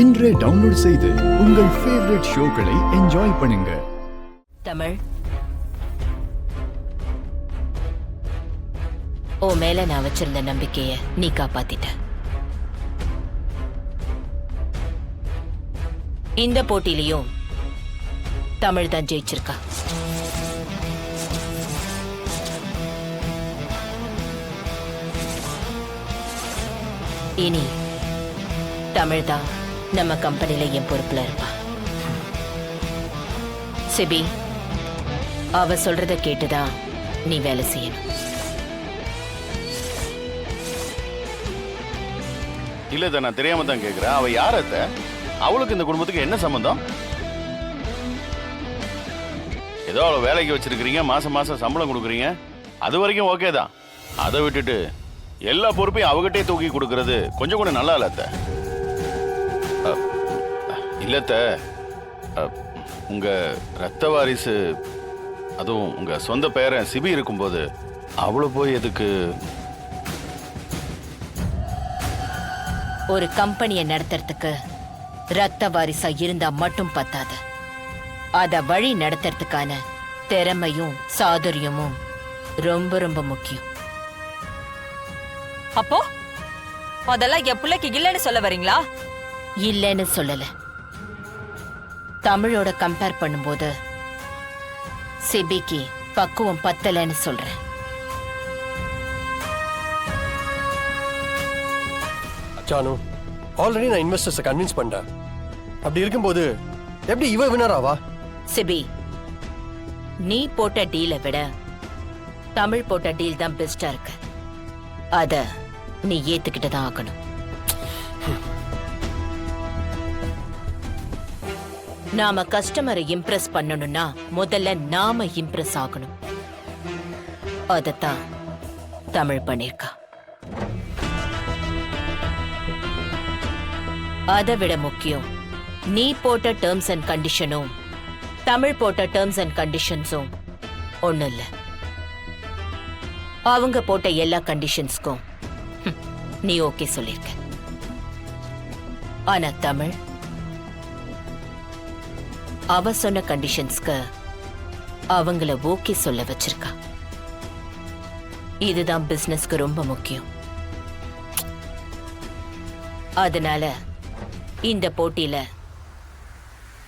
இன்றே டவுன்லோட் செய்து உங்கள் ஃபேவரட் ஷோக்களை என்ஜாய் பண்ணுங்க. தமிழ், ஓ மேல நான் வச்சிருந்த நம்பிக்கைய நீ காப்பாத்திட்ட. இந்த போட்டியிலையும் தமிழ் தான் ஜெயிச்சிருக்கா. இனி தமிழ் தான் நம்ம கம்பெனில என் பொறுப்புல இருப்பா. சிபி, அவ சொல்றத கேட்டுதான் நீ வேலை செய்யணும். இல்ல, நான் தெரியாம தான் கேக்குறேன். அவ யாரத்த? அவளுக்கு இந்த குடும்பத்துக்கு என்ன சம்பந்தம்? ஏதோ அவளை வேலைக்கு வச்சிருக்கீங்க, மாசம் மாசம் சம்பளம் கொடுக்குறீங்க, அது வரைக்கும் ஓகே தான். அதை விட்டுட்டு எல்லா பொறுப்பையும் அவகிட்டே தூக்கி கொடுக்கறது கொஞ்சம் கூட நல்லா இல்லத்த. இல்லத்த, உங்க ரத்த வாரிசு, அதுவும் உங்க சொந்த பேரன் சிபி இருக்கும்போது அவ்வளவு போய் எதுக்கு? ஒரு கம்பெனியை நடத்துறதுக்கு ரத்த வாரிசா இருந்தா மட்டும் பத்தாது. அத வழி நடத்துறதுக்கான திறமையும் சாதுரியமும் ரொம்ப ரொம்ப முக்கியம். அப்போ அதெல்லாம் என் பிள்ளைக்கு இல்லைன்னு சொல்ல வரீங்களா? இல்லைன்னு சொல்லல. தமிழோட கம்பேர் பண்ணும்போது சிபிக்கு பக்குவம் பத்தலைன்னு சொல்றேன். ஜானு, ஆல்ரெடி நான் இன்வெஸ்டர்ஸை கன்வின்ஸ் பண்ணிட்டேன். அப்படி இருக்கும்போது எப்படி இவ வினர் ஆவா? சிபி, நீ போட்ட டீலை விட தமிழ் போட்ட டீல் தான் பெஸ்டா இருக்கு. அத நீ ஏத்துக்கிட்டு தான் ஆகணும். நாம கஸ்டமரை இம்ப்ரெஸ் பண்ணணும்னா முதல்ல நாம இம்ப்ரெஸ் ஆகணும். அதத்தான் தமிழ் பண்ணிருக்கா. அதை விட முக்கியம், நீ போட்ட டேர்ம்ஸ் அண்ட் கண்டிஷனும் தமிழ் போட்ட டேர்ம்ஸ் அண்ட் கண்டிஷன்ஸும் ஒண்ணும் இல்ல. அவங்க போட்ட எல்லா கண்டிஷன்ஸ்க்கும் நீ ஓகே சொல்லிருக்க. ஆனா தமிழ் அவ சொன்ன கண்டிஷன்ஸ்க்கு அவங்கள ஓகே சொல்ல வச்சிருக்கா. இதுதான் பிசினஸ்க்கு ரொம்ப முக்கியம். அதனால இந்த போட்டியில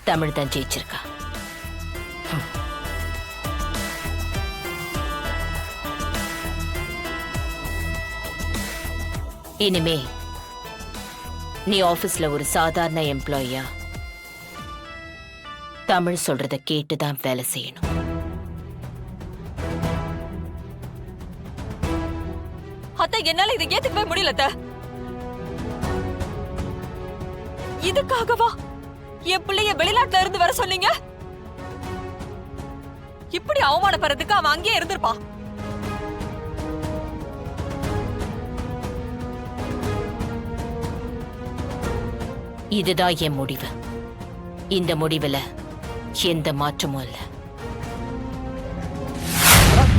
தமிழ் தான் ஜெயிச்சிருக்கா. இனிமே நீ ஆபீஸ்ல ஒரு சாதாரண எம்ப்ளாயியா தமிழ் சொல்றத கேட்டுதான் வேலை செய்யணும். அத்தை, என்னால இதை ஏத்துக்கவே முடியல அத்தை. இதுக்காகவா என் பிள்ளைய வெளிநாட்டுல இருந்து வர சொன்னீங்க? இப்படி அவமானப்படுறதுக்கு அவன் அங்கேயே இருந்திருப்பான். இதுதான் என் முடிவு. இந்த முடிவுல எந்த மாற்றமும் இல்ல.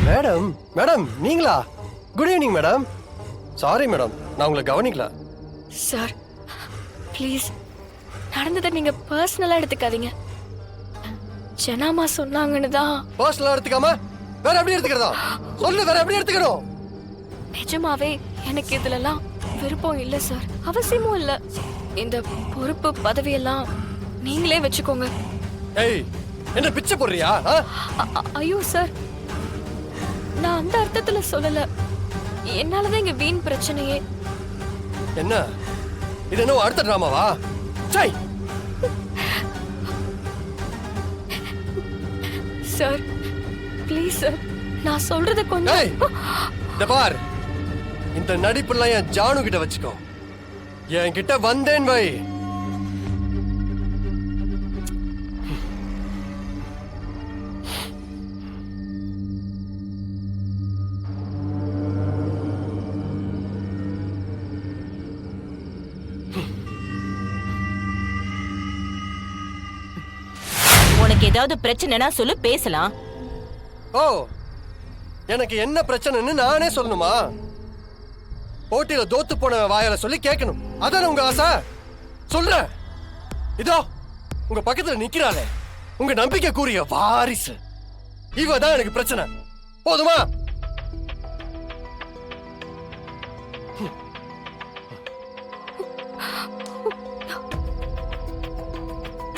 மேடம், மேடம் நீங்களா? Good evening madam. Sorry madam, நான் உங்களை கவனிக்கல. சார் ப்ளீஸ், நடந்ததை நீங்க பர்சனலா எடுத்துக்காதீங்க. ஜனாமா சொன்னாங்கன்னு தான். பர்சனலா எடுத்துக்காம வேற எப்படி எடுத்துக்கிறதா? சொல்லு, வேற எப்படி எடுத்துக்கணும்? நிஜமாவே எனக்கு இதுலலாம் விருப்பம் இல்ல சார், அவசியமும் இல்ல. இந்த பொறுப்பு பதவியெல்லாம் நீங்களே வச்சுக்கோங்க. ஏய், என்ன பிச்சை போடுறியா? ஐயோ சார், நான் அந்த அர்த்தத்துல சொல்லல. என்னாலதான் இங்க வீண் பிரச்சனையே. என்ன இது? என்ன அடுத்த டிராமாவா? சை சார், ப்ளீஸ் சார், நான் சொல்றத கொஞ்சம். இந்த பார், இந்த நடிப்புலாம் என் ஜானு கிட்ட வச்சுக்கோ. என் கிட்ட வந்தேன் வை. உனக்கு ஏதாவது பிரச்சனைனா சொல்லு, பேசலாம். ஓ, எனக்கு என்ன பிரச்சனைன்னு நானே சொல்லணுமா? போட்டியில தோத்து போன வாயால சொல்லி கேட்கணும். அதான உங்க ஆசை? சொல்றேன், இதோ உங்க பக்கத்துல நிக்கிறாளே உங்க நம்பிக்கை கூறிய வாரிசு இவ தான் எனக்கு பிரச்சனை. போதுமா?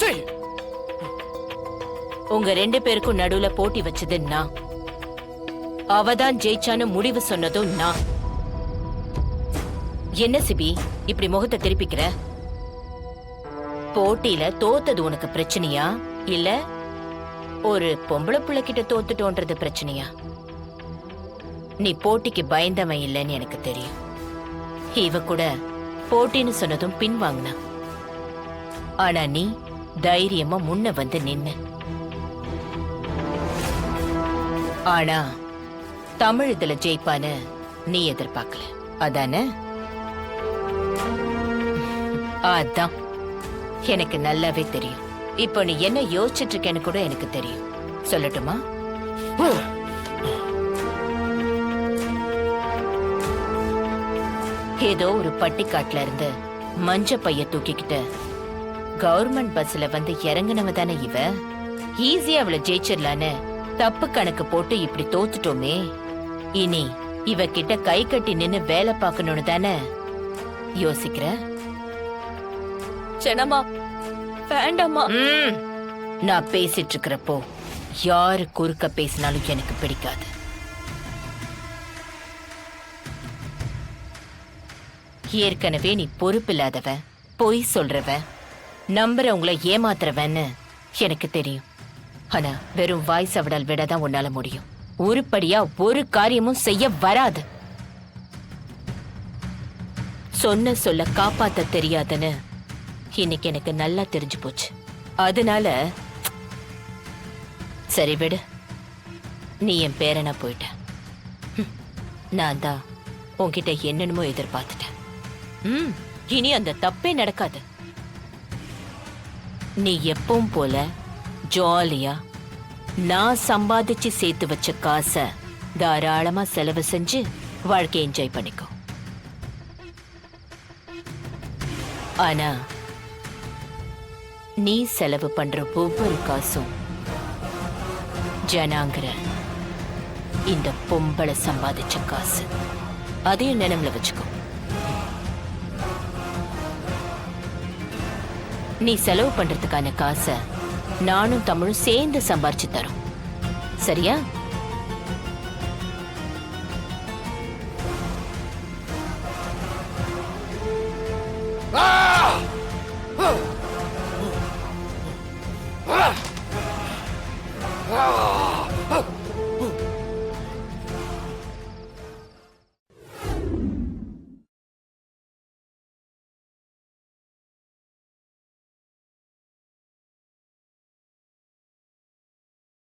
சரி, உங்க 2 பேருக்கும் நடுவுல போட்டி வச்சது நான். அவதான் ஜெயிச்சான்னு முடிவு சொன்னதும் நான். என்ன சிபி இப்படி முகத்தை திருப்பிக்கிற? போட்டியில தோத்தது உனக்கு பிரச்சனையா இல்ல ஒரு பொம்பளை புள்ள கிட்ட தோத்துட்டோன்றது பிரச்சனையா? நீ போட்டிக்கு பயந்தவன் இல்லைன்னு எனக்கு தெரியும். இவ கூட போட்டின்னு சொன்னதும் பின்வாங்கினா. ஆனா நீ தைரியமா முன்ன வந்து நின்னு. ஆனா தமிழ் இதுல ஜெயிப்பான்னு நீ எதிர்பார்க்கல அதானே? அதான் எனக்கு நல்லாவே தெரியும். இப்போ நீ என்ன யோசிச்சுட்டு இருக்கேன்னு கூட எனக்கு தெரியும். சொல்லட்டுமா? ஏதோ ஒரு பட்டிக்காட்டுல இருந்து மஞ்ச பைய தூக்கிக்கிட்டு கவர்மெண்ட் பஸ்ல வந்து இறங்குனவ தானே இவ. ஈஸியா அவளை ஜெயிச்சிடலான்னு தப்பு கணக்கு போட்டு இப்படி தோத்துட்டோமே. இனி இவ கிட்ட கை கட்டி நின்னு வேலை பார்க்கணும்னு தானே யோசிக்கிற? ஜனமா வேண்டாமா. நான் பேசிட்டு இருக்கிறப்போ யாரு குறுக்க பேசினாலும் எனக்கு பிடிக்காது. ஏற்கனவே நீ பொறுப்பில்லாதவ, பொய் சொல்றவ, நம்புறவங்களை ஏமாத்துறவன்னு எனக்கு தெரியும். ஆனா வெறும் வாய் சவடல் விடதான் உன்னால முடியும். உருப்படியா ஒரு காரியமும் செய்ய வராது. சொன்ன சொல்ல காப்பாத்த தெரியாதுன்னு இன்னைக்கு எனக்கு நல்லா தெரிஞ்சு போச்சு. அதனால சரி விடு, நீ என் பேரனா போயிட்ட. நான் தான் உன்கிட்ட என்னென்னமோ எதிர்பார்த்துட்டேன். இனி அந்த தப்பே நடக்காது. நீ எப்பவும் போல ஜாலியா நான் சம்பாதிச்சு சேர்த்து வச்ச காசை தாராளமா செலவு செஞ்சு வாழ்க்கையை என்ஜாய் பண்ணிக்கோ. ஆனா நீ செலவு பண்ற ஒவ்வொரு காசும் ஜனாங்கிற இந்த பொம்பளை சம்பாதிச்ச காசு. அதையும் நினைவுல வச்சுக்கோ. நீ செலவு பண்றதுக்கான காசை நானும் தமிழும் சேர்ந்து சம்பாரிச்சு தரோம். சரியா? Ah!